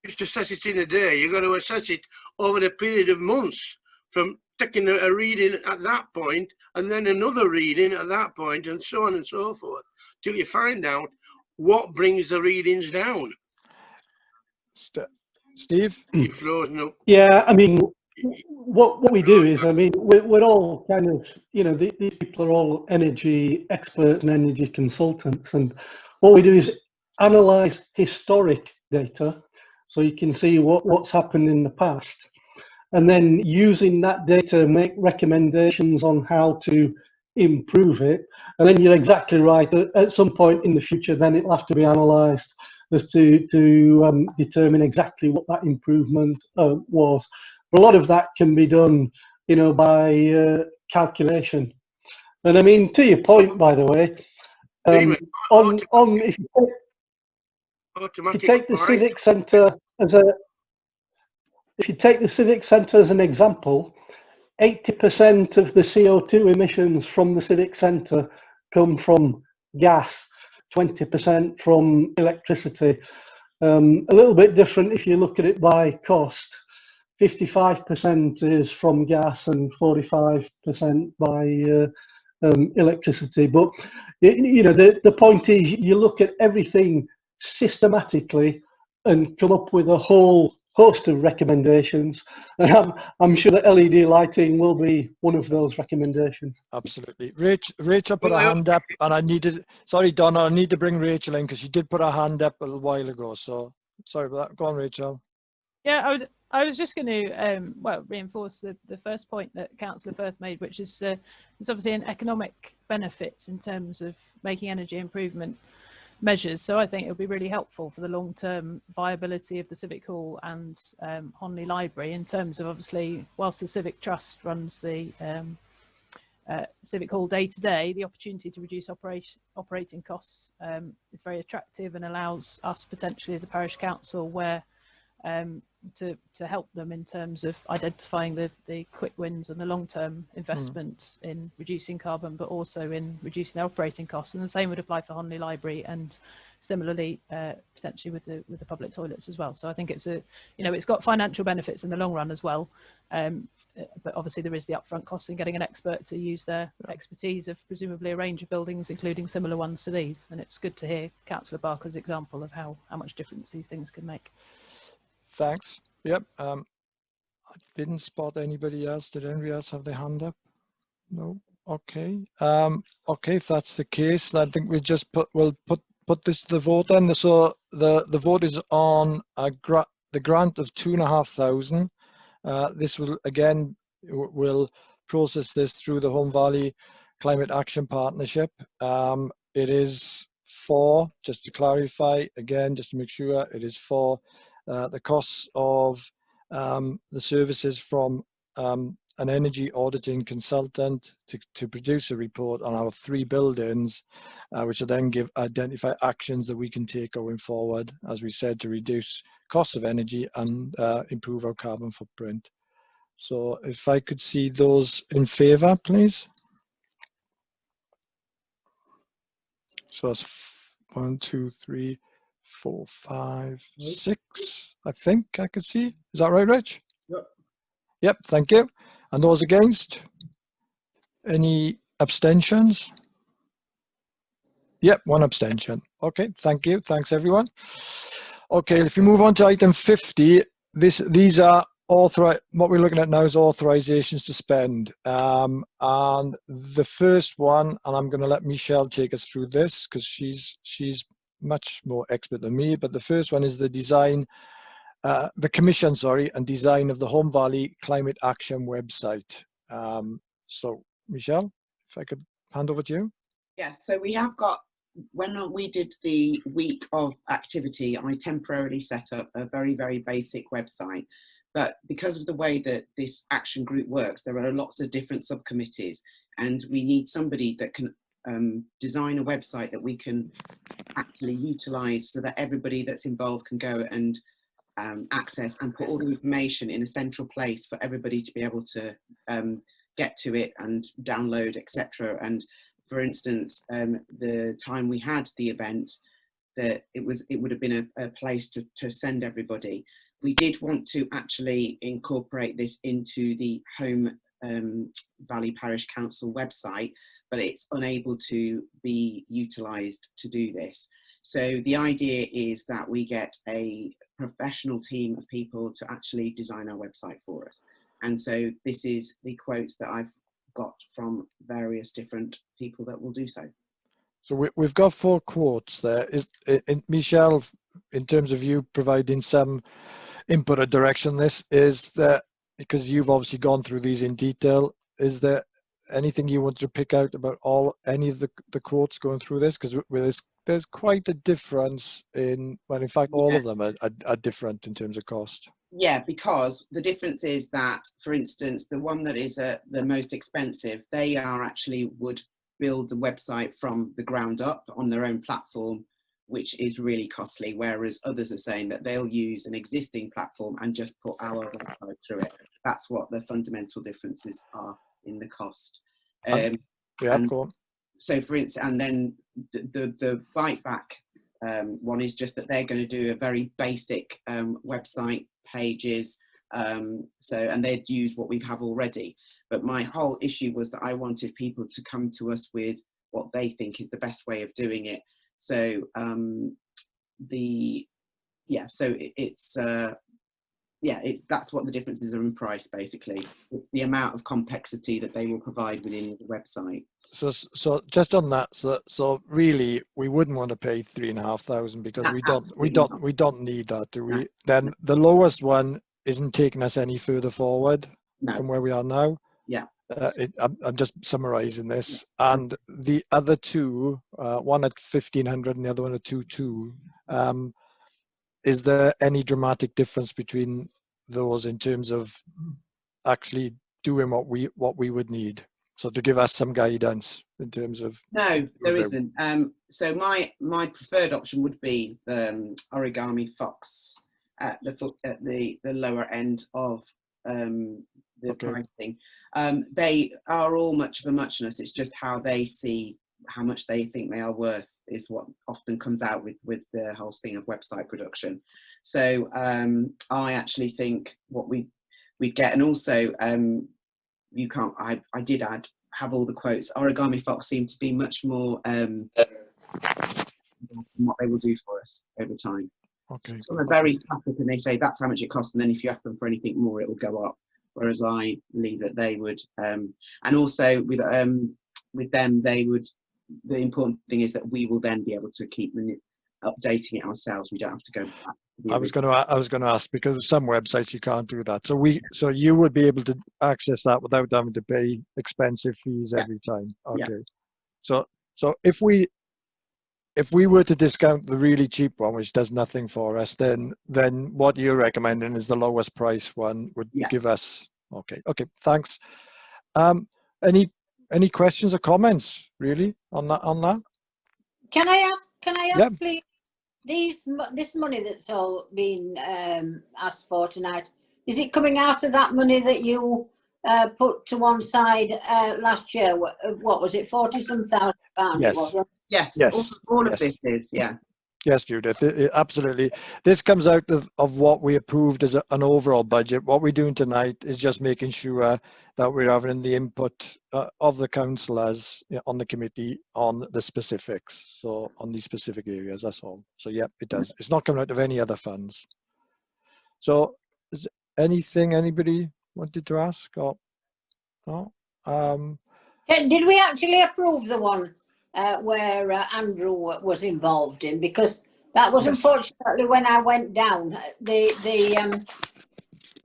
just assess it in a day. You've got to assess it over a period of months, from taking a reading at that point and then another reading at that point, and so on and so forth, till you find out what brings the readings down. Steve? You've frozen up. Yeah, I mean, what we do is, I mean, we're all kind of, these people are all energy experts and energy consultants, and what we do is analyze historic data, so you can see what's happened in the past, and then using that data make recommendations on how to improve it. And then you're exactly right, at some point in the future then it'll have to be analysed as to determine exactly what that improvement was. But a lot of that can be done by calculation. And I mean, to your point, by the way, if you take the civic centre as an example, 80% of the CO2 emissions from the civic centre come from gas, 20% from electricity. A little bit different if you look at it by cost. 55% is from gas and 45% by electricity. But the point is, you look at everything systematically and come up with a whole host of recommendations, and I'm sure that LED lighting will be one of those recommendations. Absolutely. Rachel put her hand up, and sorry Donna, I need to bring Rachel in because she did put her hand up a little while ago, so sorry about that. Go on, Rachel. Yeah, I was just going to reinforce the first point that Councillor Firth made, which is there's obviously an economic benefit in terms of making energy improvement measures. So I think it would be really helpful for the long-term viability of the Civic Hall and Honley Library, in terms of, obviously, whilst the Civic Trust runs the Civic Hall day to day, the opportunity to reduce operating costs is very attractive and allows us potentially as a parish council to help them in terms of identifying the quick wins and the long-term investment in reducing carbon, but also in reducing their operating costs. And the same would apply for Honley Library, and similarly potentially with the public toilets as well. So I think it's it's got financial benefits in the long run as well. but obviously there is the upfront cost in getting an expert to use their expertise of presumably a range of buildings, including similar ones to these. And it's good to hear Councillor Barker's example of how much difference these things can make. Thanks. Yep. I didn't spot anybody else. Did anybody else have their hand up? No. Okay. Okay, if that's the case, then I think we'll put this to the vote then. So the vote is on the grant of 2,500. This will again will process this through the Holme Valley Climate Action Partnership. It is for, just to clarify again, just to make sure, it is for the costs of the services from an energy auditing consultant to produce a report on our 3 buildings, which will then identify actions that we can take going forward, as we said, to reduce costs of energy and improve our carbon footprint. So if I could see those in favour, please. So that's 1, 2, 3, 4, 5, 6, I think I could see. Is that right, Rich? Yep. Yep, thank you. And those against? Any abstentions? Yep, 1 abstention. Okay, thank you. Thanks, everyone. Okay, if you move on to item 50, these are what we're looking at now is authorizations to spend. And the first one, and I'm going to let Michelle take us through this because she's much more expert than me, but the first one is the design, the commission, and design of the Holme Valley Climate Action website. So Michelle, if I could hand over to you. Yeah, so we have got, when we did the week of activity, I temporarily set up a very, very basic website. But because of the way that this action group works, there are lots of different subcommittees, and we need somebody that can design a website that we can actually utilise so that everybody that's involved can go and access and put all the information in a central place for everybody to be able to get to it and download, etc. And for instance, the time we had the event, that it would have been a place to send everybody. We did want to actually incorporate this into the Holme Valley Parish Council website, but it's unable to be utilised to do this. So the idea is that we get a professional team of people to actually design our website for us. And so this is the quotes that I've got from various different people that will do so. So we've got 4 quotes there. Michelle, in terms of you providing some input or direction, this is that, because you've obviously gone through these in detail, is there anything you want to pick out about any of the quotes going through this? Because there's quite a difference in, well, in fact, all of them are different in terms of cost. Yeah, because the difference is that, for instance, the one that is the most expensive, they would build the website from the ground up on their own platform, which is really costly, whereas others are saying that they'll use an existing platform and just put our website through it. That's what the fundamental differences are in the cost. Yeah, go on. So for instance, and then the Bite Back one is just that they're going to do a very basic website pages, and they'd use what we have already. But my whole issue was that I wanted people to come to us with what they think is the best way of doing it. So that's what the differences are in price, basically. It's the amount of complexity that they will provide within the website. So just on that, so really we wouldn't want to pay 3,500 because we don't need that, do we? Then the lowest one isn't taking us any further forward from where we are now. Yeah. I'm just summarising this, and the other 2, one at 1,500 and the other one at 2,200. Is there any dramatic difference between those in terms of actually doing what we would need? So to give us some guidance in terms of. No, there isn't. So my preferred option would be the Origami Fox at the lower end of the pricing. They are all much of a muchness. It's just how they see how much they think they are worth is what often comes out with the whole thing of website production. So I actually think we'd get. And also, you can't. I did have all the quotes. Origami Fox seemed to be much more what they will do for us over time. Okay. Some are very static and they say that's how much it costs, and then if you ask them for anything more, it will go up. Whereas I believe that they would, and also with them, they would. The important thing is that we will then be able to keep updating it ourselves. We don't have to go back. I was going to ask, because some websites you can't do that. So you would be able to access that without having to pay expensive fees every time. Okay. Yeah. So if we were to discount the really cheap one, which does nothing for us, then what you're recommending is the lowest price one would give us. Okay. Thanks. Any questions or comments really on that? Can I ask, please? This money that's all been asked for tonight, is it coming out of that money that you put to one side last year? What was it, 40-some thousand pounds? Yes. All of this is, yeah. Yes, Judith, absolutely. This comes out of what we approved as an overall budget. What we're doing tonight is just making sure that we're having the input of the councillors on the committee on the specifics. So on these specific areas, that's all. So yeah, it does. It's not coming out of any other funds. So is anything anybody wanted to ask? Or no? Did we actually approve the one where Andrew was involved in? Because that was unfortunately when I went down, the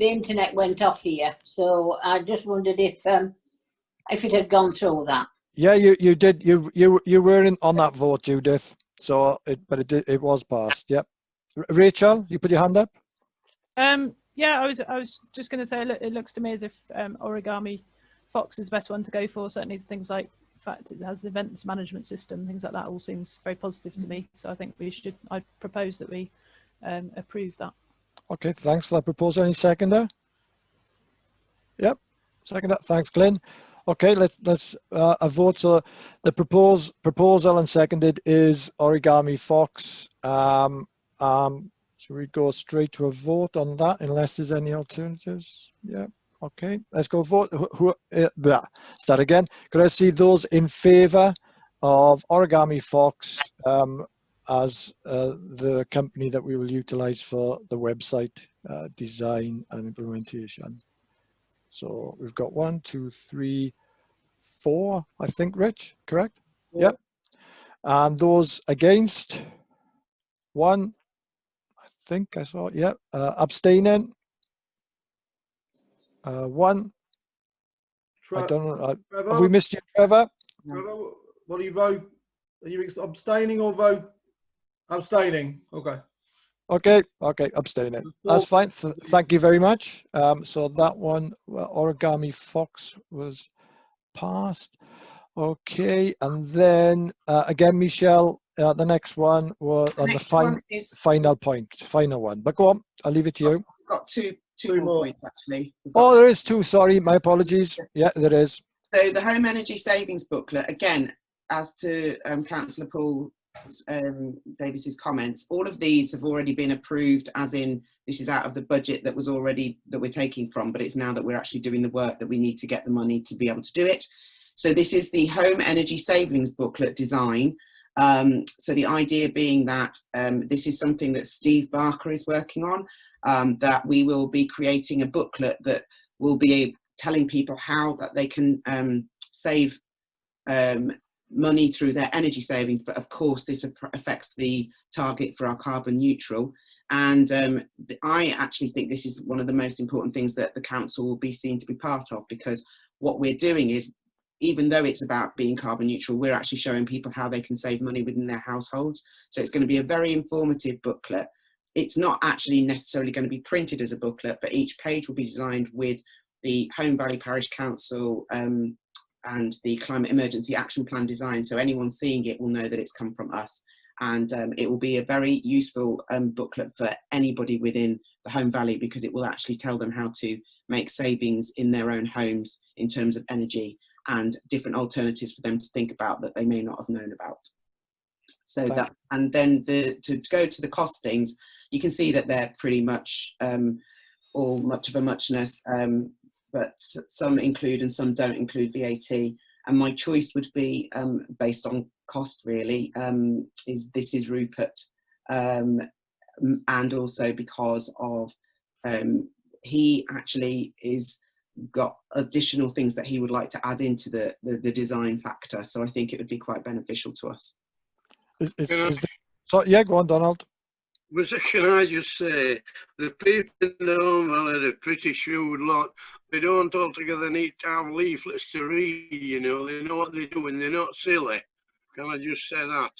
internet went off here. So I just wondered if it had gone through that. Yeah, you did. You weren't on that vote, Judith. So it was passed. Yep. Rachel, you put your hand up. Yeah, I was just going to say, it looks to me as if Origami Fox is the best one to go for. Certainly things like the fact it has events management system, things like that all seems very positive to me. So I think I propose that we approve that. Okay, thanks for that proposal. Any seconder? Yep, seconder. Thanks, Glenn. Okay, let's vote. So the proposal and seconded is Origami Fox. Should we go straight to a vote on that unless there's any alternatives? Yeah. Okay, let's go vote. Start again. Could I see those in favour of Origami Fox as the company that we will utilise for the website design and implementation? So we've got 1, 2, 3, 4, I think, Rich, correct? Yeah. Yep. And those against? 1, I think I saw, yeah. Abstaining? 1. I don't know. Have we missed you, Trevor? Trevor, what do you vote? Are you abstaining or vote? Abstaining. Okay. Okay. Abstaining. That's fine. Thank you very much. So that one, Origami Fox, was passed. Okay, and then again, Michelle, the next one was on the final one. But go on, I'll leave it to you. I've got two more points actually. Oh, there is 2. Sorry, my apologies. Yeah, there is. So the home energy savings booklet, again, as to Councillor Paul Davis's comments, all of these have already been approved, as in this is out of the budget that we're taking from, but it's now that we're actually doing the work that we need to get the money to be able to do it. So this is the home energy savings booklet design. So the idea being that this is something that Steve Barker is working on, that we will be creating a booklet that will be telling people how that they can save money through their energy savings, but of course this affects the target for our carbon neutral. And I actually think this is one of the most important things that the council will be seen to be part of, because what we're doing is, even though it's about being carbon neutral, we're actually showing people how they can save money within their households. So it's going to be a very informative booklet. It's not actually necessarily going to be printed as a booklet, but each page will be designed with the Home Valley Parish Council and the Climate Emergency Action Plan design. So anyone seeing it will know that it's come from us. And it will be a very useful booklet for anybody within the Home Valley, because it will actually tell them how to make savings in their own homes in terms of energy, and different alternatives for them to think about that they may not have known about. So that, and then to go to the costings, you can see that they're pretty much all much of a muchness, but some include and some don't include VAT. And my choice would be, based on cost really, is Rupert, and also because of he actually is got additional things that he would like to add into the design factor. So I think it would be quite beneficial to us. So, yeah, go on, Donald. Can I just say, the people in the Home Valley are a pretty shrewd lot. They don't altogether need to have leaflets to read, you know. They know what they're doing. They're not silly. Can I just say that?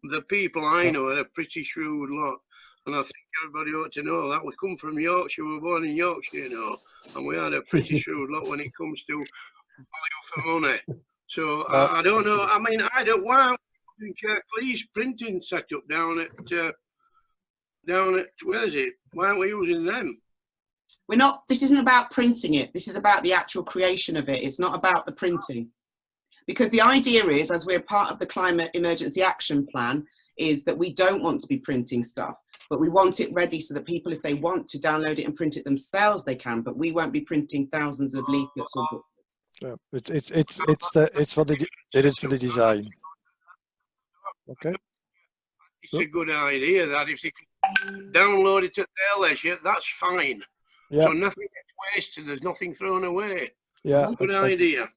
The people I know are a pretty shrewd lot. And I think everybody ought to know that. We come from Yorkshire. We were born in Yorkshire, you know. And we had a pretty shrewd lot when it comes to value for money. So I don't know. I mean, I don't want Kirklees printing set up down at where is it? Why aren't we using them? We're not. This isn't about printing it. This is about the actual creation of it. It's not about the printing, because the idea is, as we're part of the Climate Emergency Action Plan, is that we don't want to be printing stuff, but we want it ready so that people, if they want to download it and print it themselves, they can. But we won't be printing thousands of leaflets or books. Yeah, it is for the design. Okay. It's a good idea that if they can download it at their leisure, that's fine. Yeah. So nothing gets wasted. There's nothing thrown away. Yeah. Good idea.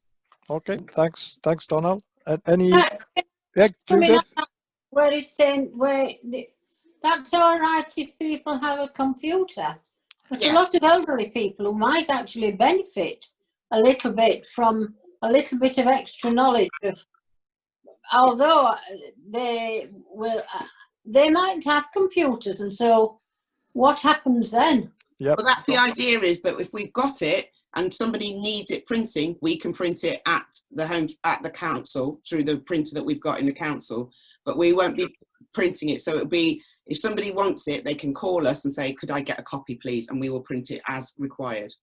Okay. Thanks, Donald. Any? Yeah, Judith. Where it's saying that's all right if people have a computer, but a lot of elderly people who might actually benefit a little bit from a little bit of extra knowledge of, although they might have computers, and so what happens then? Yep. Well, that's the idea, is that if we've got it and somebody needs it printing, we can print it at the council through the printer that we've got in the council, but we won't be printing it. So it'll be, if somebody wants it, they can call us and say, could I get a copy please, and we will print it as required.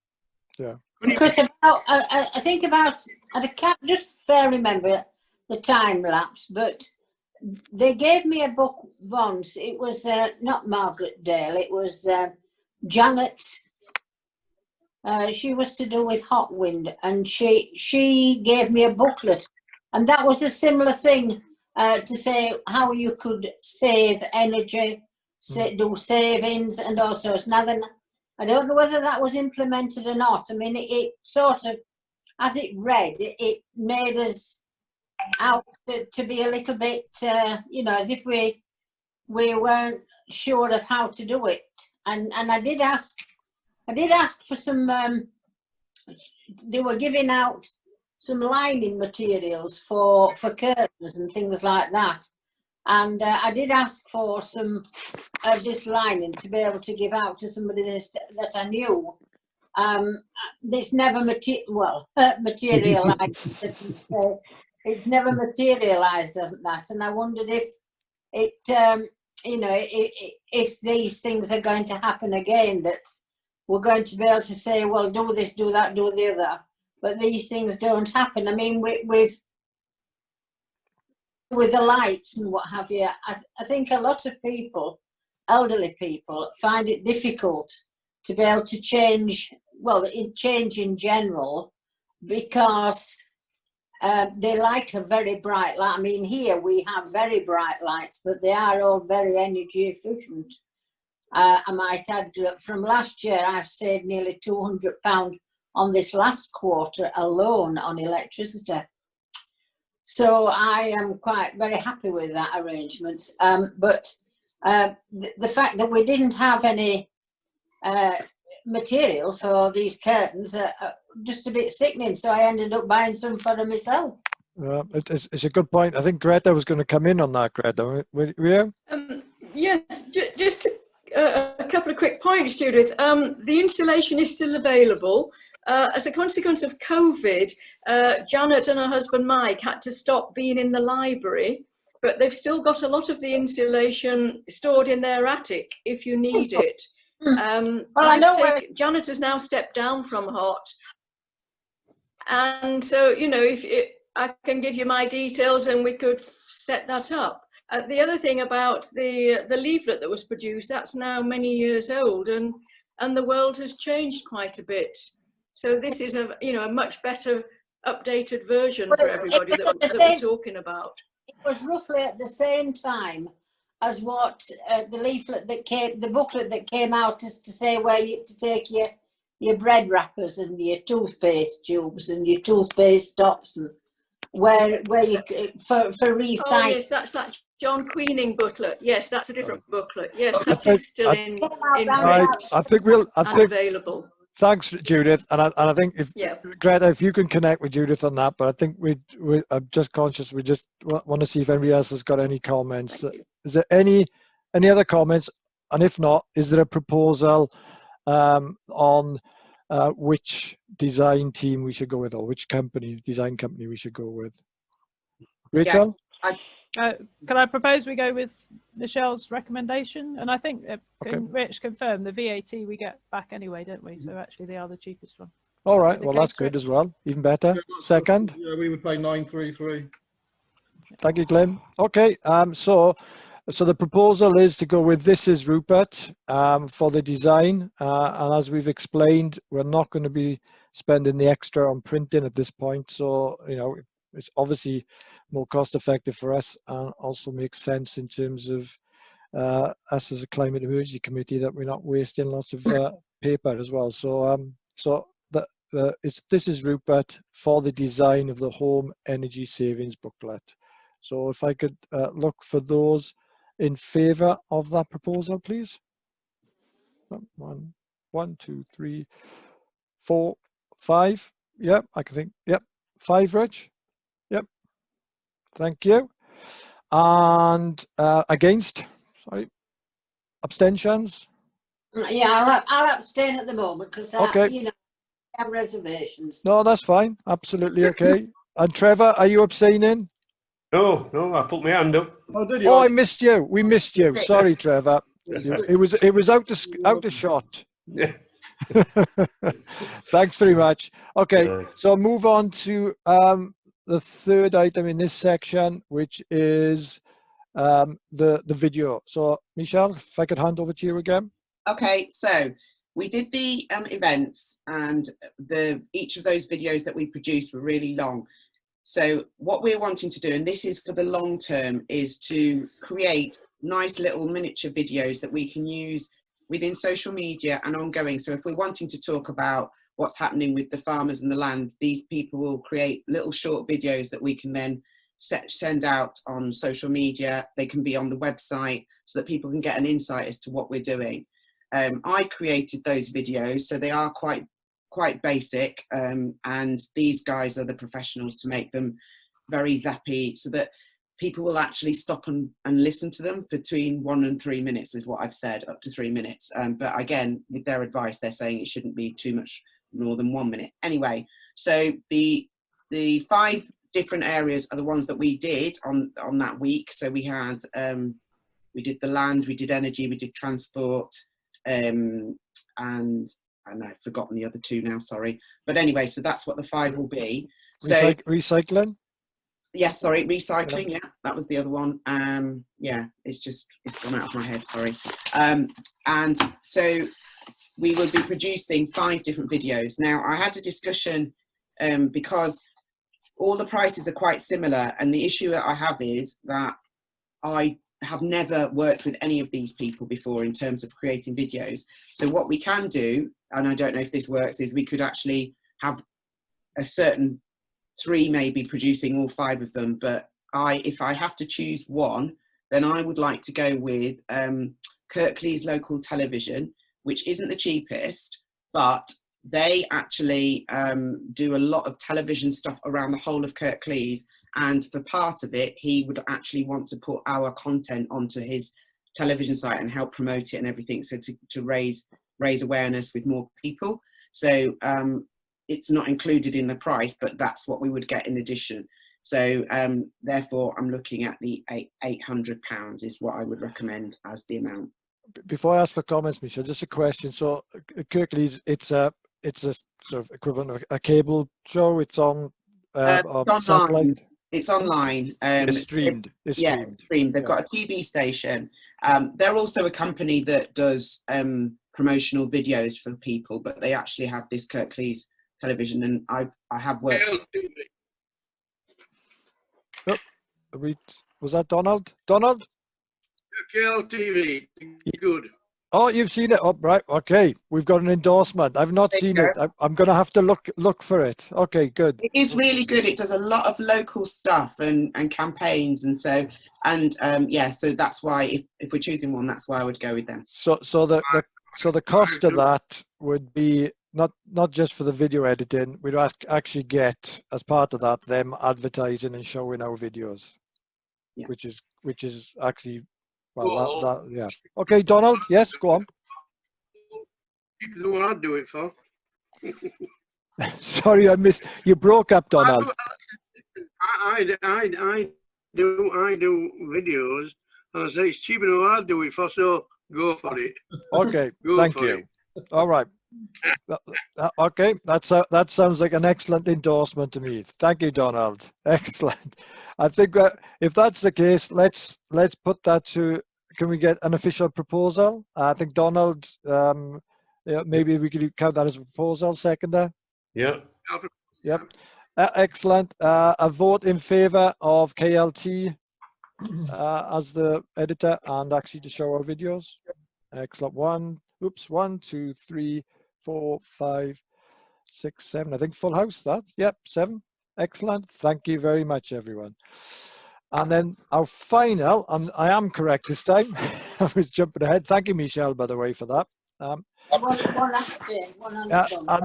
Yeah. Because I think about, I can't just fair remember the time lapse, but they gave me a book once. It was not Margaret Dale, it was Janet. She was to do with Hot Wind, and she gave me a booklet, and that was a similar thing, to say how you could save energy, do savings and all sorts. Now then, I don't know whether that was implemented or not. I mean, it sort of, as it read, it made us out to be a little bit, you know, as if we weren't sure of how to do it. And I did ask for some, they were giving out some lining materials for curtains and things like that. And I did ask for some of this lining to be able to give out to somebody that I knew. This never materialised. It's never materialised, doesn't that? And I wondered if it, you know, if these things are going to happen again, that we're going to be able to say, well, do this, do that, do the other. But these things don't happen. I mean, with the lights and what have you, I think a lot of people, elderly people, find it difficult to be able to change, well, change in general, because they like a very bright light. I mean, here we have very bright lights, but they are all very energy efficient. I might add, from last year, I've saved nearly £200 on this last quarter alone on electricity. So I am quite very happy with that arrangements. But the fact that we didn't have any material for these curtains, just a bit sickening. So I ended up buying some for myself. It's a good point. I think Greta was going to come in on that, Greta. Were you? Yes, just a couple of quick points, Judith. The installation is still available. As a consequence of COVID, Janet and her husband Mike had to stop being in the library, but they've still got a lot of the insulation stored in their attic if you need it. Well, I know Janet has now stepped down from Hot, and so, you know, I can give you my details and we could set that up. The other thing about the leaflet that was produced, that's now many years old, and and the world has changed quite a bit. So this is a much better updated version for everybody that we're talking about. It was roughly at the same time as what the leaflet that came, the booklet that came out to say where you to take your bread wrappers and your toothpaste tubes and your toothpaste stops, and where you for recycling. Oh yes, that's that John Queening booklet. Yes, that's a different booklet. Yes, that is still in right. I think available. Thanks, Judith. And I think if Greta, if you can connect with Judith on that, but I think I'm just conscious. We just want to see if anybody else has got any comments. Is there any other comments? And if not, is there a proposal on which design team we should go with, or which design company we should go with? Rachel? Yeah, can I propose we go with Michelle's recommendation? And I think Rich confirmed the VAT we get back anyway, don't we? So actually they are the cheapest one. All right, well that's good as well, even better. Second? Yeah, we would pay 933. Thank you, Glenn. Okay, so the proposal is to go with This Is Rupert for the design, and as we've explained, we're not going to be spending the extra on printing at this point, so it's obviously more cost effective for us, and also makes sense in terms of us as a climate emergency committee that we're not wasting lots of paper as well. So This Is Rupert for the design of the home energy savings booklet. So if I could look for those in favour of that proposal, please. 1, 2, 3, 4, 5. Yep, I can think. Yep, 5, Rich. Yep. Thank you. And against? Sorry. Abstentions? Yeah, I'll abstain at the moment because I have reservations. No, that's fine. Absolutely okay. And Trevor, are you abstaining? No, I put my hand up. Oh, did you? Oh, I missed you. We missed you. Sorry, Trevor. It was out of shot. Yeah. Thanks very much. Okay, so move on to the third item in this section, which is the video. So Michelle, if I could hand over to you again. Okay, so we did the events, and each of those videos that we produced were really long. So what we're wanting to do, and this is for the long term, is to create nice little miniature videos that we can use within social media and ongoing. So if we're wanting to talk about what's happening with the farmers and the land, these people will create little short videos that we can then send out on social media. They can be on the website so that people can get an insight as to what we're doing. I created those videos, so they are quite basic, and these guys are the professionals to make them very zappy so that people will actually stop and listen to them. Between 1 and 3 minutes is what I've said, up to 3 minutes. But again, with their advice, they're saying it shouldn't be too much more than 1 minute. Anyway, so the 5 different areas are the ones that we did on that week. So we had, we did the land, we did energy, we did transport, and I've forgotten the other 2 now, sorry. But anyway, so that's what the 5 will be. So recycling? Yes, sorry, recycling, yeah, that was the other one. Yeah, it's gone out of my head, sorry. And so we will be producing 5 different videos. Now, I had a discussion because all the prices are quite similar, and the issue that I have is that I have never worked with any of these people before in terms of creating videos. So what we can do, and I don't know if this works, is we could actually have a certain 3 maybe producing all 5 of them, but if I have to choose one, then I would like to go with Kirklees Local Television, which isn't the cheapest, but they actually do a lot of television stuff around the whole of Kirklees, and for part of it he would actually want to put our content onto his television site and help promote it and everything, so to raise awareness with more people. So it's not included in the price, but that's what we would get in addition. So therefore I'm looking at the £800 is what I would recommend as the amount. Before I ask for comments, Michelle, just a question. So Kirklees, it's a sort of equivalent of a cable show. It's on satellite. It's online. It's streamed. Streamed. They've got a TV station. They're also a company that does promotional videos for people, but they actually have this Kirklees television, and I have worked. Oh, was that Donald? Donald? KLTV, good. Oh, you've seen it. Oh, right. Okay, we've got an endorsement. I've not seen it. I'm going to have to look for it. Okay, good. It is really good. It does a lot of local stuff and campaigns, and so yeah. So that's why if we're choosing one, that's why I would go with them. So the cost of that would be not just for the video editing. We'd actually get, as part of that, them advertising and showing our videos, yeah. which is actually. Well, yeah. Okay, Donald. Yes, go on. The one I'd do it for. Sorry, I missed. You broke up, Donald. I do videos, and I say it's cheaper than I'd do it for. So go for it. Okay, thank you. All right. Okay, that sounds like an excellent endorsement to me. Thank you, Donald. Excellent. I think if that's the case, let's put that to. Can we get an official proposal? I think Donald. Maybe we could count that as a proposal. Seconder. Yeah. Yep. Excellent. A vote in favour of KLT as the editor and actually to show our videos. Excellent. 1, 2, 3, 4, 5, 6, 7. I think full house that. Yep, 7. Excellent. Thank you very much, everyone. And then our final, and I am correct this time. I was jumping ahead. Thank you, Michelle, by the way, for that. And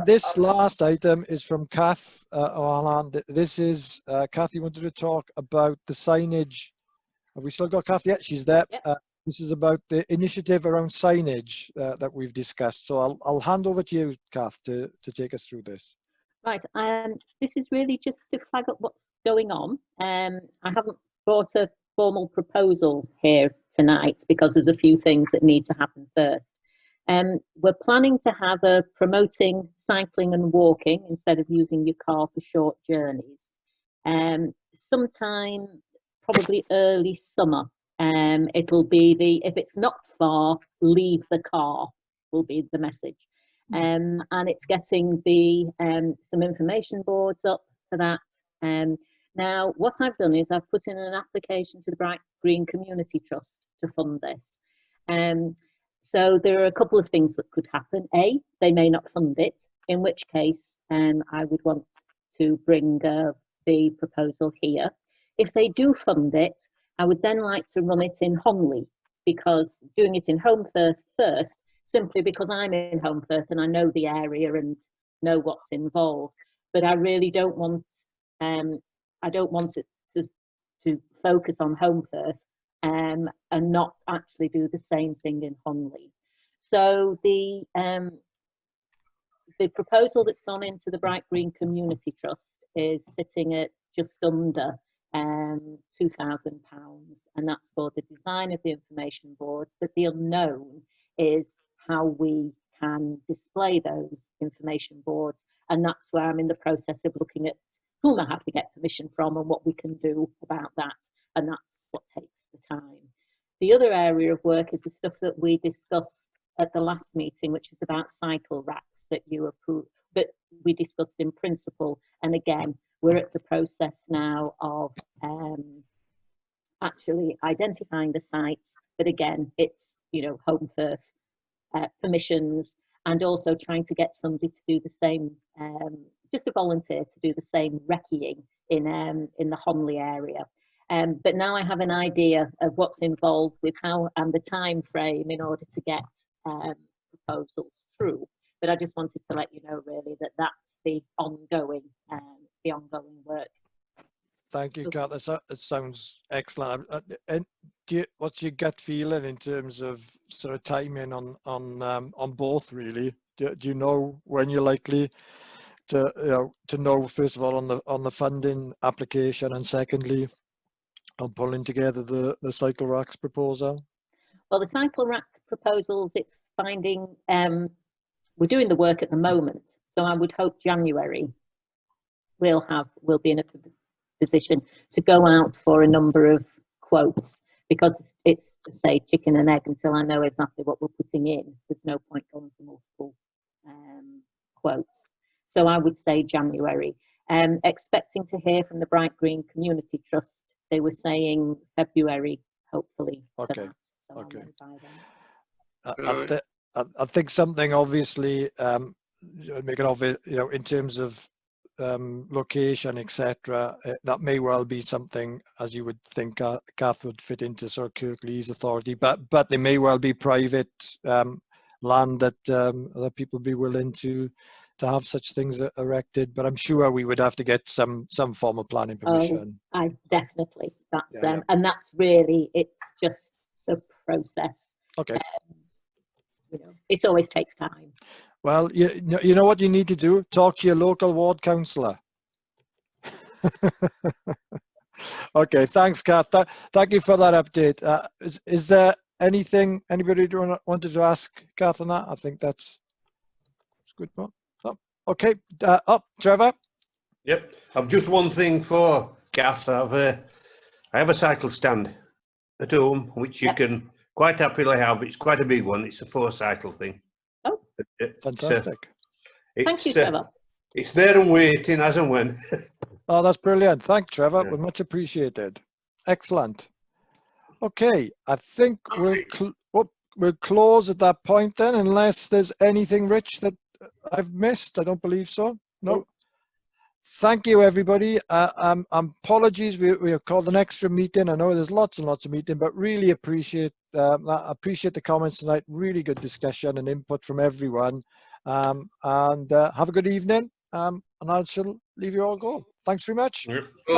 this last item is from Kath O'Halloran. This is, Kath, you wanted to talk about the signage. Have we still got Kath yet? She's there. Yep. This is about the initiative around signage that we've discussed. So I'll hand over to you, Kath, to take us through this. Right. This is really just to flag up what's going on. I haven't brought a formal proposal here tonight because there's a few things that need to happen first. We're planning to have a promoting cycling and walking instead of using your car for short journeys. Sometime probably early summer. It'll be if it's not far, leave the car will be the message. And it's getting some information boards up for that. Now, what I've done is I've put in an application to the Bright Green Community Trust to fund this. So there are a couple of things that could happen. A, they may not fund it, in which case I would want to bring the proposal here. If they do fund it, I would then like to run it in Honley, because doing it in Holmfirth first, simply because I'm in Holmfirth and I know the area and know what's involved. But I really don't want it to focus on Holmfirth and not actually do the same thing in Honley. So the proposal that's gone into the Bright Green Community Trust is sitting at just under £2,000, and that's for the design of the information boards. But the unknown is how we can display those information boards, and that's where I'm in the process of looking at whom I have to get permission from and what we can do about that, and that's what takes the time. The other area of work is the stuff that we discussed at the last meeting, which is about cycle racks that you approved, that we discussed in principle. And again, we're at the process now of actually identifying the sites, but again, it's, you know, Holmfirth permissions, and also trying to get somebody to do the same, just a volunteer to do the same recceing in the Honley area. But now I have an idea of what's involved with how and the time frame in order to get proposals through. But I just wanted to let you know really that that's the ongoing work. Thank you, Kat. That sounds excellent. And what's your gut feeling in terms of sort of timing on both? Really, do you know when you're likely to know, first of all, on the funding application, and secondly, on pulling together the cycle racks proposal? Well, the cycle rack proposals, it's finding we're doing the work at the moment, so I would hope January we'll be in a position to go out for a number of quotes. because it's, say, chicken and egg until I know exactly what we're putting in. There's no point going for multiple quotes. So I would say January. Expecting to hear from the Bright Green Community Trust. They were saying February, hopefully. Okay. So Okay. Right. I think something obviously make it obvious, in terms of location, etc. That may well be something, as you would think, Kath would fit into sort of Kirklees Authority, but there may well be private land that other people be willing to have such things erected. But I'm sure we would have to get some form of planning permission. Oh, I definitely. That's and that's really, it's just the process. Okay. It always takes time. Well, you know what you need to do? Talk to your local ward councillor. Okay, thanks, Kath. Thank you for that update. Is there anything anybody wanted to ask Kath on that? I think that's good. Oh, okay, Trevor. Yep, I've just one thing for Kath. I have a cycle stand at home, which you can quite happily have. It's quite a big one. It's a 4-cycle thing. Oh, fantastic. Thank you, Trevor. It's there and waiting as and when. Oh, that's brilliant. Thanks, Trevor. Yeah. Much appreciated. Excellent. Okay, I think we'll close at that point then, unless there's anything, Rich, that I've missed. I don't believe so. No. Thank you, everybody. Apologies, we have called an extra meeting. I know there's lots and lots of meeting, but really appreciate the comments tonight. Really good discussion and input from everyone. Have a good evening. And I shall leave you all go. Thanks very much. Yep. Bye.